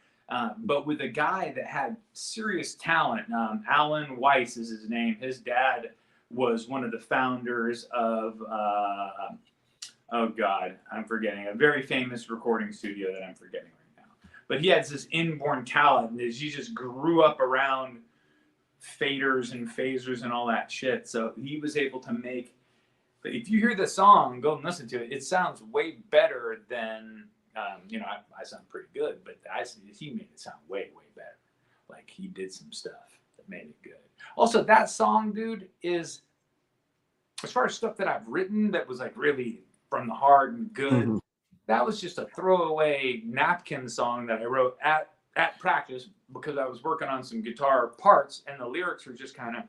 But with a guy that had serious talent. Alan Weiss is his name. His dad was one of the founders of, oh God, I'm forgetting, a very famous recording studio that I'm forgetting right now. But he has this inborn talent, and he just grew up around faders and phasers and all that shit. So he was able to make, but if you hear the song, go and listen to it, it sounds way better than, I sound pretty good, but he made it sound way, way better. Like he did some stuff that made it good. Also, that song, dude, is, as far as stuff that I've written that was like really from the heart and good, that was just a throwaway napkin song that I wrote at practice because I was working on some guitar parts and the lyrics were just kind of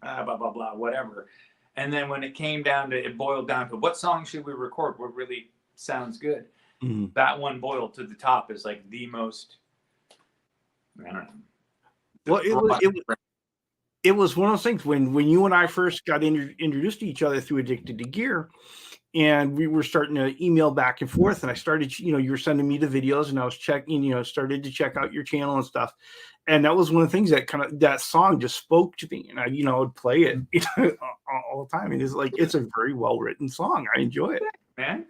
blah, blah, blah, whatever. And then when it boiled down to what song should we record? What really sounds good? Mm-hmm. That one boiled to the top is like the most, I don't know. Well, it was one of those things when you and I first got introduced to each other through Addicted to Gear, and we were starting to email back and forth, and I started, you were sending me the videos, and I was checking, started to check out your channel and stuff. And that was one of the things that song just spoke to me, and I, would play it all the time. And it's a very well written song. I enjoy it, man.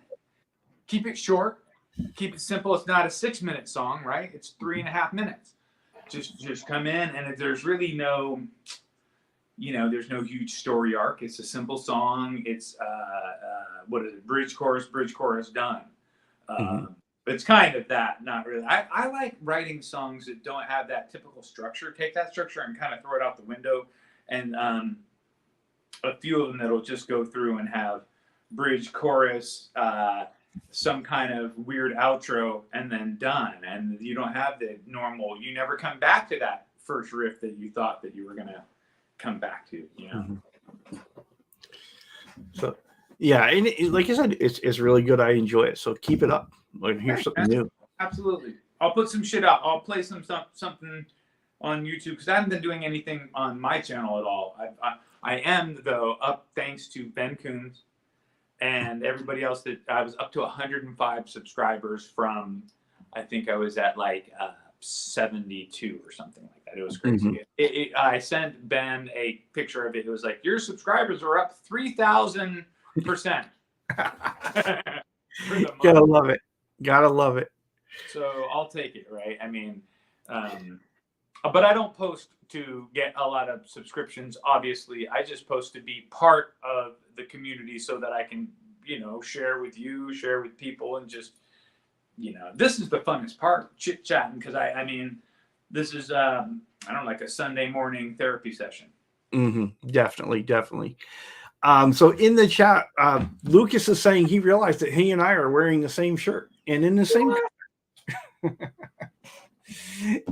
Keep it short, keep it simple. It's not a 6-minute song, right? It's 3.5 minutes. Just come in, and there's really no, there's no huge story arc. It's a simple song. It's what is it? Bridge chorus, done. it's kind of that, not really. I like writing songs that don't have that typical structure. Take that structure and kind of throw it out the window. And a few of them that'll just go through and have bridge, chorus, some kind of weird outro, and then done. And you don't have the normal, you never come back to that first riff that you thought that you were going to come back to, you know? Mm-hmm. So, yeah, and like I said, it's really good. I enjoy it. So keep it up. Like, here's something new. Absolutely. I'll put some shit up. I'll play something on YouTube because I haven't been doing anything on my channel at all. I am, though, up thanks to Ben Coons and everybody else. That I was up to 105 subscribers from, I think I was at like 72 or something like that. It was crazy. Mm-hmm. I sent Ben a picture of it. It was like, your subscribers are up 3,000%. Gotta love it. Gotta love it. So I'll take it, right? I mean, but I don't post to get a lot of subscriptions. Obviously, I just post to be part of the community so that I can, you know, share with you, share with people, and just, you know, this is the funnest part, chit chatting, because I mean, this is I don't know, like a Sunday morning therapy session. Mm-hmm. Definitely. So in the chat, Lucas is saying he realized that he and I are wearing the same shirt and in the same color.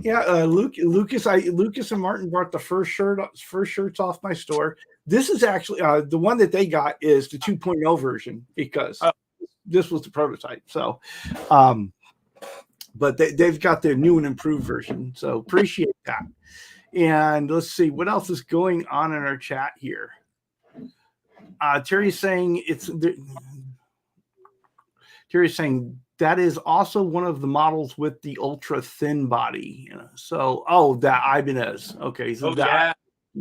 Yeah, Lucas and Martin brought the first shirts off my store. This is actually the one that they got is the 2.0 version because this was the prototype. So, but they've got their new and improved version. So appreciate that. And let's see what else is going on in our chat here. Terry's saying Terry's saying that is also one of the models with the ultra thin body. So, that Ibanez. Okay, so the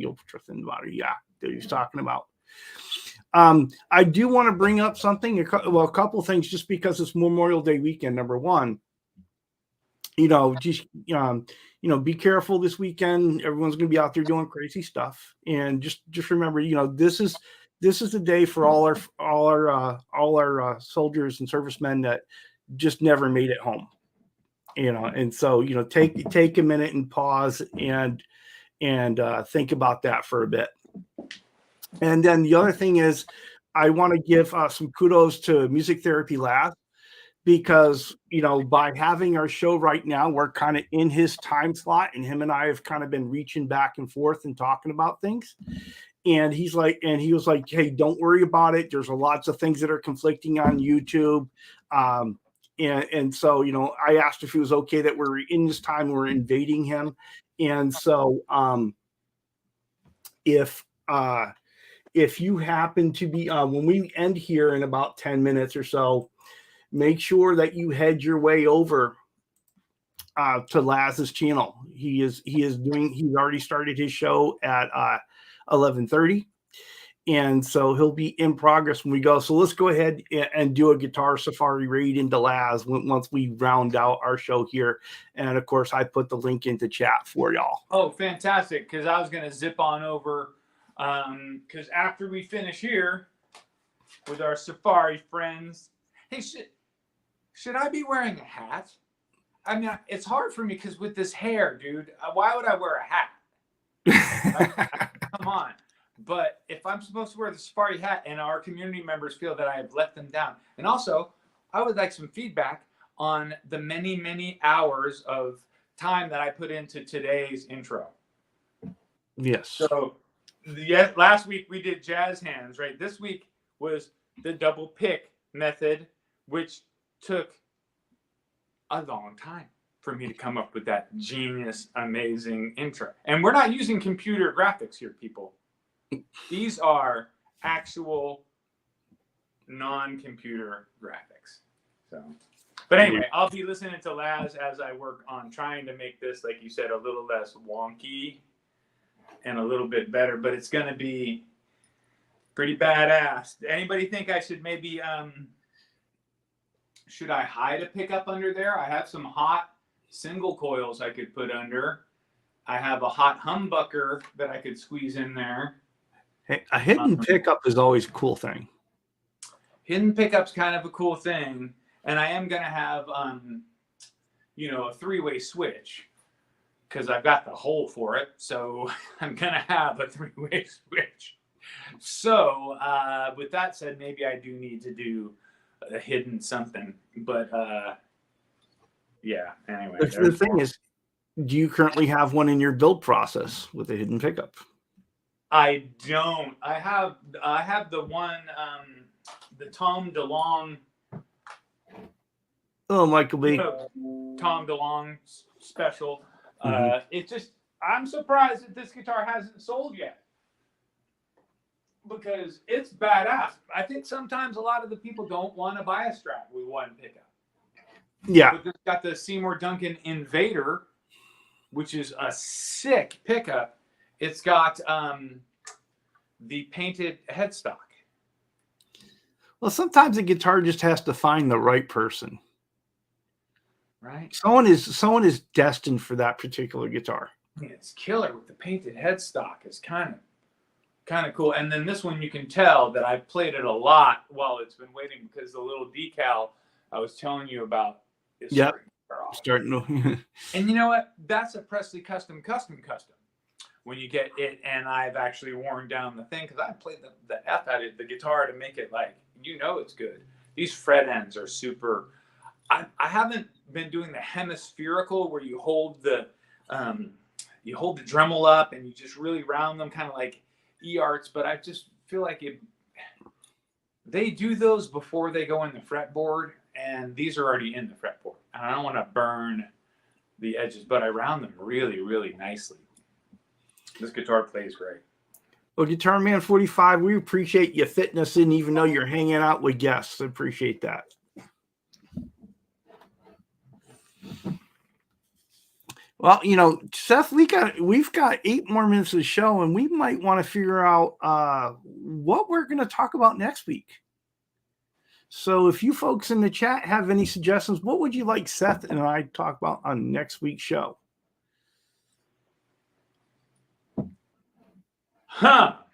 ultra thin body, yeah, that he's talking about. I do want to bring up something. A couple things, just because it's Memorial Day weekend. Number one, just be careful this weekend. Everyone's going to be out there doing crazy stuff, and just remember, this is the day for all our soldiers and servicemen that just never made it home, and so take a minute and pause and think about that for a bit. And then the other thing is, I want to give some kudos to Music Therapy Lab, because by having our show right now, we're kind of in his time slot, and him and I have kind of been reaching back and forth and talking about things. And he was like, hey, don't worry about it. There's lots of things that are conflicting on YouTube. And so, I asked if it was okay that we're in this time, we're invading him. And so if you happen to be, when we end here in about 10 minutes or so, make sure that you head your way over to Laz's channel. He's already started his show at 11:30, and so he'll be in progress when we go. So let's go ahead and do a guitar safari raid into Laz once we round out our show here. And of course, I put the link into chat for y'all. Oh, fantastic! Because I was going to zip on over, because after we finish here with our safari friends, hey, should I be wearing a hat? I mean, it's hard for me because with this hair, dude, why would I wear a hat? Come on. But if I'm supposed to wear the safari hat and our community members feel that I have let them down, and also I would like some feedback on the many, many hours of time that I put into today's intro. Yes. So last week we did jazz hands, right? This week was the double pick method, which took a long time for me to come up with that genius, amazing intro. And we're not using computer graphics here, people. These are actual non-computer graphics. So, but anyway, I'll be listening to Laz as I work on trying to make this, like you said, a little less wonky and a little bit better, but it's going to be pretty badass. Anybody think I should maybe, should I hide a pickup under there? I have some hot single coils I could put under. I have a hot humbucker that I could squeeze in there. Hey, a hidden pickup is always a cool thing. Hidden pickup's kind of a cool thing. And I am going to have, you know, a 3-way switch because I've got the hole for it. So I'm going to have a 3-way switch. So with that said, maybe I do need to do a hidden something. But yeah, anyway. The thing is, do you currently have one in your build process with a hidden pickup? I don't. I have the one, the Tom DeLonge. Oh, Michael B. Tom DeLonge special. It just, I'm surprised that this guitar hasn't sold yet because it's badass. I think sometimes a lot of the people don't want to buy a Strat with one pickup. Yeah. But it's got the Seymour Duncan Invader, which is a sick pickup. It's got the painted headstock. Well, sometimes a guitar just has to find the right person. Right. Someone is destined for that particular guitar. Yeah, it's killer with the painted headstock. It's kind of cool. And then this one, you can tell that I've played it a lot while it's been waiting because the little decal I was telling you about is starting to. And you know what? That's a Pressley custom. When you get it, and I've actually worn down the thing because I played the F out of the guitar to make it like, you know, it's good. These fret ends are super. I haven't been doing the hemispherical where you hold the Dremel up and you just really round them, kind of like E-arts, but I just feel like they do those before they go in the fretboard, and these are already in the fretboard. And I don't want to burn the edges, but I round them really, really nicely. This guitar plays great. Well, Guitar Man 45, we appreciate you fitting us in, even though you're hanging out with guests. I appreciate that. Well, you know, Seth, we've got 8 more minutes of the show, and we might want to figure out what we're going to talk about next week. So if you folks in the chat have any suggestions, what would you like Seth and I to talk about on next week's show? Well,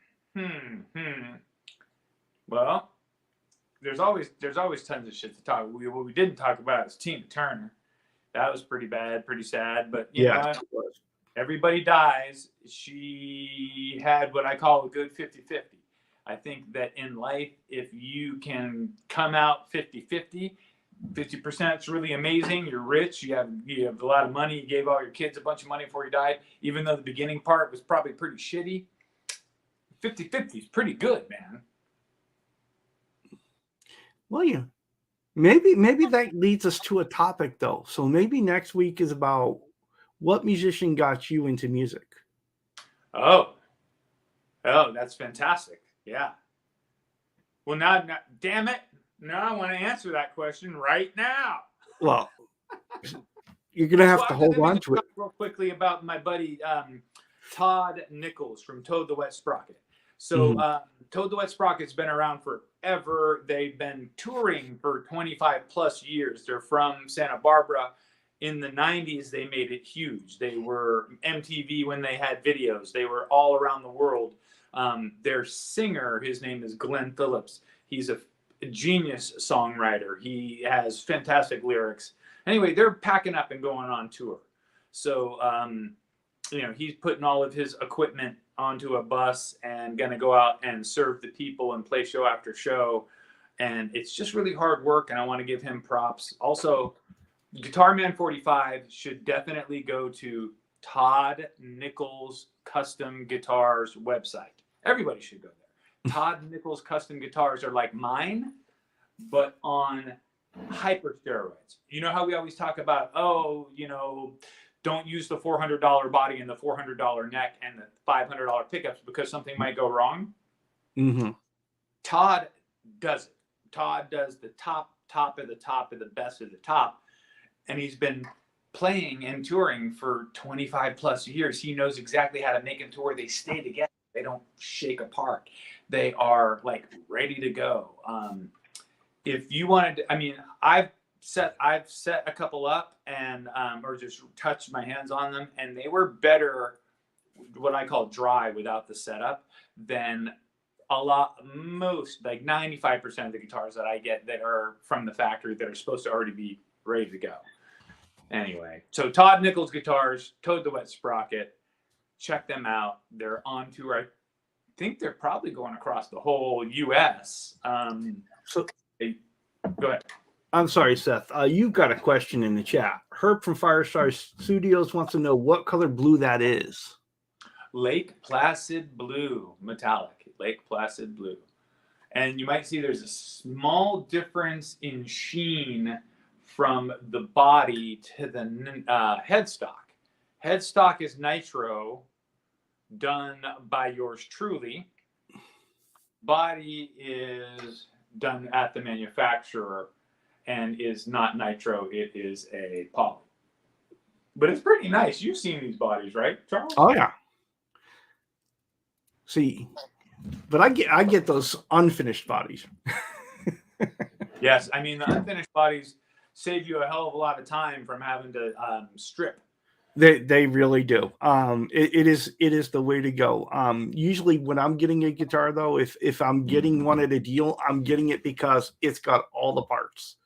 there's always tons of shit to talk. What we didn't talk about is Tina Turner. That was pretty bad, pretty sad. But you know, everybody dies. She had what I call a good 50-50. I think that in life, if you can come out 50-50, 50% is really amazing. You're rich. You have a lot of money. You gave all your kids a bunch of money before you died, even though the beginning part was probably pretty shitty. 50-50 is pretty good, man. Well, yeah. Maybe that leads us to a topic, though. So maybe next week is about what musician got you into music. Oh, that's fantastic. Yeah. Well, now, damn it. Now I want to answer that question right now. Well, you're going to have to hold on to it. Real quickly about my buddy Todd Nichols from Toad the Wet Sprocket. So Toad the Wet Sprocket's been around forever. They've been touring for 25 plus years. They're from Santa Barbara. In the 90s, they made it huge. They were MTV when they had videos. They were all around the world. Their singer, his name is Glenn Phillips. He's a genius songwriter. He has fantastic lyrics. Anyway, they're packing up and going on tour. So, you know, he's putting all of his equipment onto a bus and going to go out and serve the people and play show after show. And it's just really hard work, and I want to give him props. Also, Guitar Man 45 should definitely go to Todd Nichols Custom Guitars website. Everybody should go there. Todd Nichols Custom Guitars are like mine, but on hyper steroids. You know how we always talk about, oh, you know, don't use the $400 body and the $400 neck and the $500 pickups because something might go wrong. Mm-hmm. Todd does it. Todd does the top of the top of the best of the top. And he's been playing and touring for 25 plus years. He knows exactly how to make them to where they stay together. They don't shake apart. They are like ready to go. If you wanted to, I mean, I've set a couple up and or just touched my hands on them, and they were better, what I call dry without the setup, than most like 95% of the guitars that I get that are from the factory that are supposed to already be ready to go. Anyway, so Todd Nichols Guitars, Toad the Wet Sprocket, check them out. They're on tour. I think they're probably going across the whole U.S. So go ahead. I'm sorry, Seth. You've got a question in the chat. Herb from Firestar Studios wants to know what color blue that is. Lake Placid Blue, metallic. Lake Placid Blue. And you might see there's a small difference in sheen from the body to the headstock. Headstock is nitro, done by yours truly. Body is done at the manufacturer and is not nitro. It is a poly. But it's pretty nice. You've seen these bodies, right, Charles? Oh yeah. See, but I get those unfinished bodies. Yes, I mean the unfinished bodies save you a hell of a lot of time from having to strip. They really do. It is the way to go. Usually when I'm getting a guitar though, if I'm getting one at a deal, I'm getting it because it's got all the parts.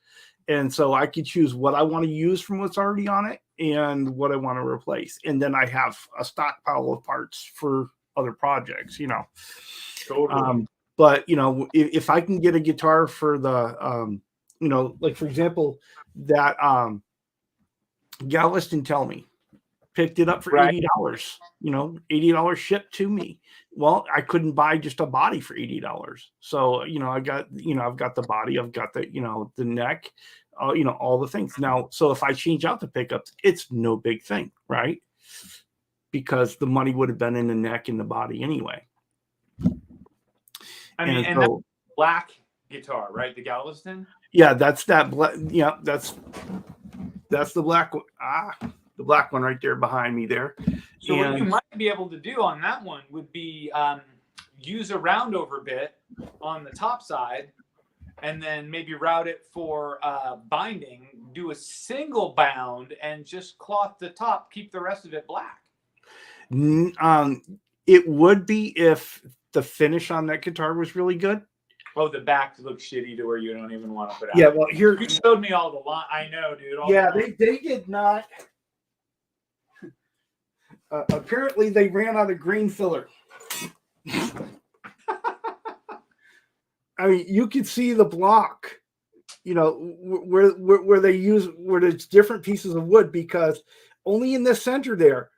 And so I can choose what I want to use from what's already on it and what I want to replace. And then I have a stockpile of parts for other projects, you know. Totally. But, you know, if I can get a guitar for the, you know, like, for example, that Galveston Tell Me picked it up for $80, you know, $80 shipped to me. Well, I couldn't buy just a body for $80. So, you know, I've got the body, I've got the, you know, the neck, you know, all the things. Now, so if I change out the pickups, it's no big thing, right? Because the money would have been in the neck and the body anyway. I mean, and so, that's black guitar, right? The Galveston? Yeah, that's that black. Yeah, that's the black one. The black one right there behind me there. So what you might be able to do on that one would be use a roundover bit on the top side and then maybe route it for binding, do a single bound and just cloth the top, keep the rest of it black. It would be if the finish on that guitar was really good. Oh, the back looks shitty to where you don't even want to put out. Yeah, well, here you showed me all the line. I know, dude. Yeah, they did not. Apparently, they ran out of green filler. I mean, you could see the block, you know, where they use where there's different pieces of wood because only in the center there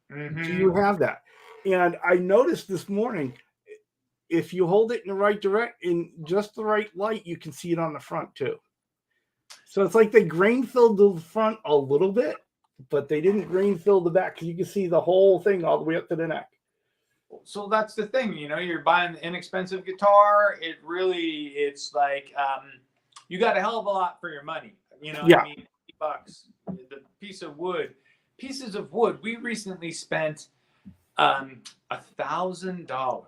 do you have that. And I noticed this morning, if you hold it in the right in just the right light, you can see it on the front too. So it's like they grain filled the front a little bit, but they didn't grain fill the back because you can see the whole thing all the way up to the neck. So that's the thing, you know, you're buying an inexpensive guitar. It's like you got a hell of a lot for your money. You know, yeah. I mean, $50, the pieces of wood. We recently spent $1,000.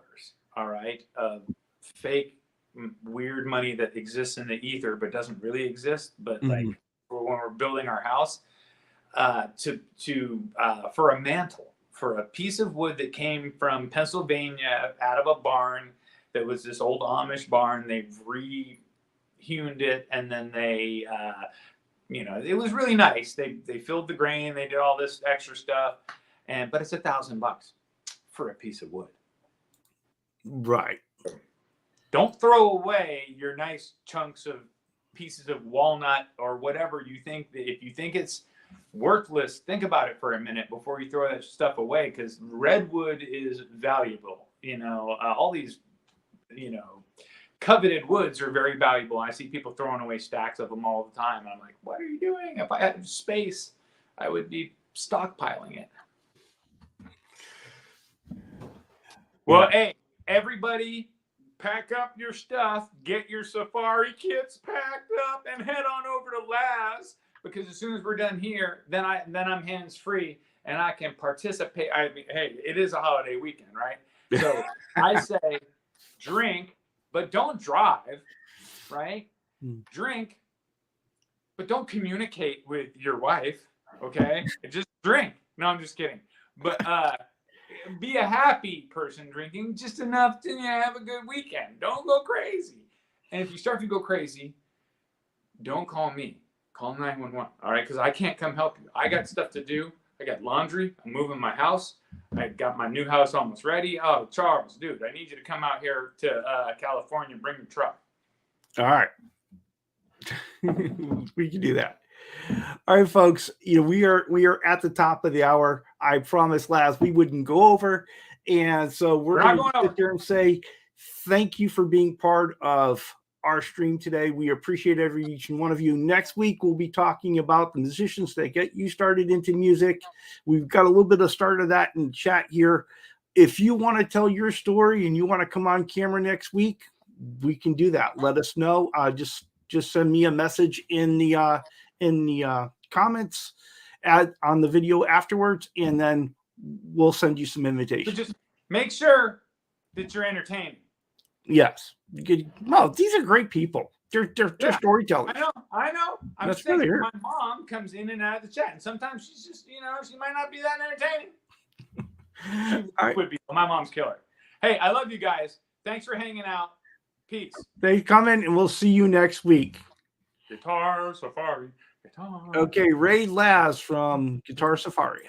All right, fake weird money that exists in the ether but doesn't really exist. But like when we're building our house, for a mantle, for a piece of wood that came from Pennsylvania out of a barn that was this old Amish barn. They've re-hewn it and then they, you know, it was really nice. They filled the grain. They did all this extra stuff, but it's $1,000 for a piece of wood. Right. Don't throw away your nice chunks of pieces of walnut or whatever you think. If you think it's worthless, think about it for a minute before you throw that stuff away, because redwood is valuable. You know, all these, you know, coveted woods are very valuable. I see people throwing away stacks of them all the time. I'm like, what are you doing? If I had space, I would be stockpiling it. Well, hey, everybody, pack up your stuff, get your safari kits packed up, and head on over to Laz, because as soon as we're done here, then I'm hands free and I can participate. I mean, hey, it is a holiday weekend, right? So I say, drink, but don't drive, right? Drink, but don't communicate with your wife, okay? Just drink. No, I'm just kidding. But be a happy person drinking, just enough to have a good weekend. Don't go crazy. And if you start to go crazy, don't call me. Call 911. All right, because I can't come help you. I got stuff to do. I got laundry. I'm moving my house. I got my new house almost ready. Oh, Charles, dude, I need you to come out here to California and bring the truck. All right. We can do that. All right, folks. We are at the top of the hour. I promised last we wouldn't go over, and so we're going to sit there and say thank you for being part of our stream today. We appreciate each and one of you. Next week we'll be talking about the musicians that get you started into music. We've got a little bit of start of that in chat here. If you want to tell your story and you want to come on camera next week, we can do that. Let us know. Just send me a message in the comments on the video afterwards, and then we'll send you some invitations. So just make sure that you're entertaining. Yes. No, these are great people. They're storytellers. I know. I'm saying my mom comes in and out of the chat, and sometimes she's just, she might not be that entertaining. She would be. My mom's killer. Hey, I love you guys. Thanks for hanging out. Peace. They come in, and we'll see you next week. Guitar Safari. Guitar. Okay, Ray Laz from Guitar Safari.